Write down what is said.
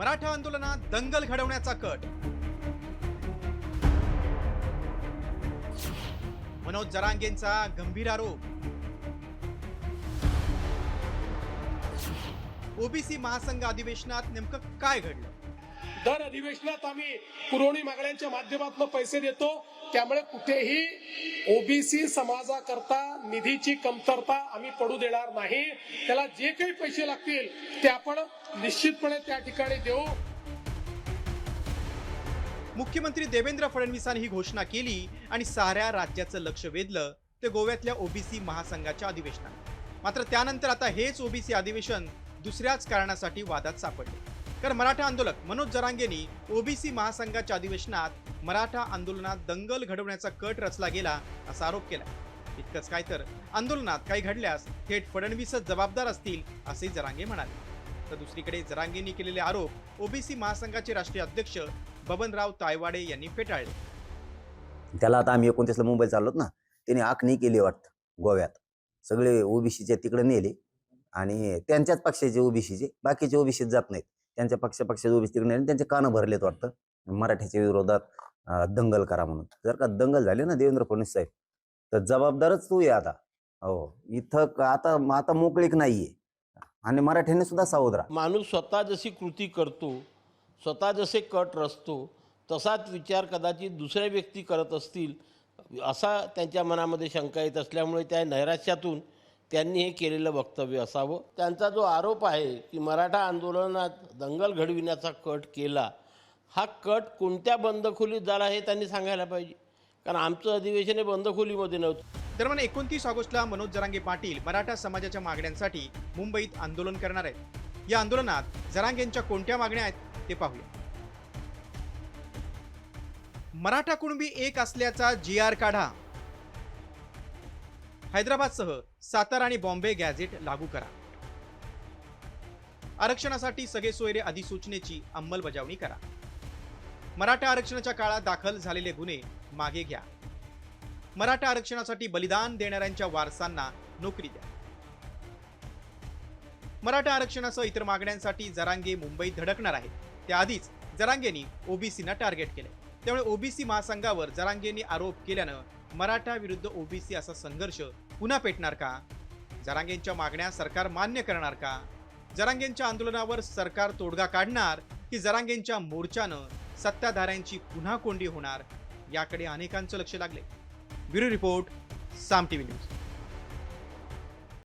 मराठा आंदोलनात दंगल घडवण्याचा कट. मनोज जरांगेंचा गंभीर आरोप. ओबीसी महासंघ अधिवेशनात नेमकं काय घडलं? दर अधिवेशनात आम्ही पुरवणी मागण्यांच्या माध्यमातून पैसे देतो, त्यामुळे कुठेही ओबीसी समाजाकरता निधीची कमतरता आम्ही पडू देणार नाही. त्याला जे काही पैसे लागतील ते आपण निश्चितपणे त्या ठिकाणी देऊ. मुख्यमंत्री देवेंद्र फडणवीसांनी ही घोषणा केली आणि साऱ्या राज्याचं लक्ष वेधलं ते गोव्यातल्या ओबीसी महासंघाच्या अधिवेशनात. मात्र त्यानंतर आता हेच ओबीसी अधिवेशन दुसऱ्याच कारणासाठी वादात सापडले. कारण मराठा आंदोलक मनोज जरांगेंनी ओबीसी महासंघाच्या अधिवेशनात मराठा आंदोलनात दंगल घडवण्याचा कट रचला गेला असा आरोप केला. इतकंच काय तर आंदोलनात काही घडल्यास थेट फडणवीसच जबाबदार असतील असे जरांगे म्हणाले. तर दुसरीकडे जरांगेंनी केलेले आरोप ओबीसी महासंघाचे राष्ट्रीय अध्यक्ष बबनराव तायवाडे यांनी फेटाळले. त्याला आता आम्ही 29ला मुंबईला चाललोत ना, त्यांनी आखणी केली वाटतं गोव्यात. सगळे ओबीसीचे तिकडे नेले आणि त्यांच्याच पक्षाचे ओबीसीचे, बाकीचे ओबीसीत जात नाहीत. त्यांच्या पक्षाचे ओबीसी तिकडे नेले, त्यांचे कानं भरलेत वाटतं मराठ्याच्या विरोधात दंगल करा म्हणून. जर का दंगल झाली ना देवेंद्र फडणवीस साहेब, तर जबाबदारच तू आहे आता. हो, इथं आता मोकळीक नाहीये आणि मराठ्यांनी सुद्धा सावध राहा. माणूस स्वतः जशी कृती करतो, स्वतः जसे कट रचतो, तसाच विचार कदाचित दुसऱ्या व्यक्ती करत असतील असा त्यांच्या मनामध्ये शंका येत असल्यामुळे त्या नैराश्यातून त्यांनी हे केलेलं वक्तव्य असावं. त्यांचा जो आरोप आहे की मराठा आंदोलनात दंगल घडविण्याचा कट केला, हा कट कोणत्या बंदखोलीत झाला हे त्यांनी सांगायला पाहिजे. कारण आमचं अधिवेशन हे बंदखोलीमध्ये नव्हतं. दरम्यान 29 ऑगस्टला मनोज जरांगे पाटील मराठा समाजाच्या मागण्यांसाठी मुंबईत आंदोलन करणार आहेत. या आंदोलनात जरांगेंच्या कोणत्या मागण्या आहेत ते पाहूया. मराठा कुणबी एक असल्याचा GR काढा. हैदराबादसह सातारा आणि बॉम्बे गॅझेट लागू करा. आरक्षणासाठी सगळे सोयरे अधिसूचनेची अंमलबजावणी करा. मराठा आरक्षणाच्या काळात दाखल झालेले गुन्हे मागे घ्या. मराठा आरक्षणासाठी बलिदान देणाऱ्यांच्या वारसांना नोकरी द्या. मराठा आरक्षणासह इतर मागण्यांसाठी जरांगे मुंबईत धडकणार आहेत. त्याआधीच जरांगेंनी ओबीसीना टार्गेट केले. त्यामुळे ओबीसी महासंघावर जरांगेंनी आरोप केल्यानं मराठा विरुद्ध ओबीसी असा संघर्ष पुन्हा पेटणार का? जरांगेंच्या मागण्या सरकार मान्य करणार का? जरांगेंच्या आंदोलनावर सरकार तोडगा काढणार की जरांगेंच्या मोर्चानं सत्ताधाऱ्यांची पुन्हा कोंडी होणार? याकडे अनेकांचं लक्ष लागले. ब्युरो रिपोर्ट, साम टीव्ही न्यूज.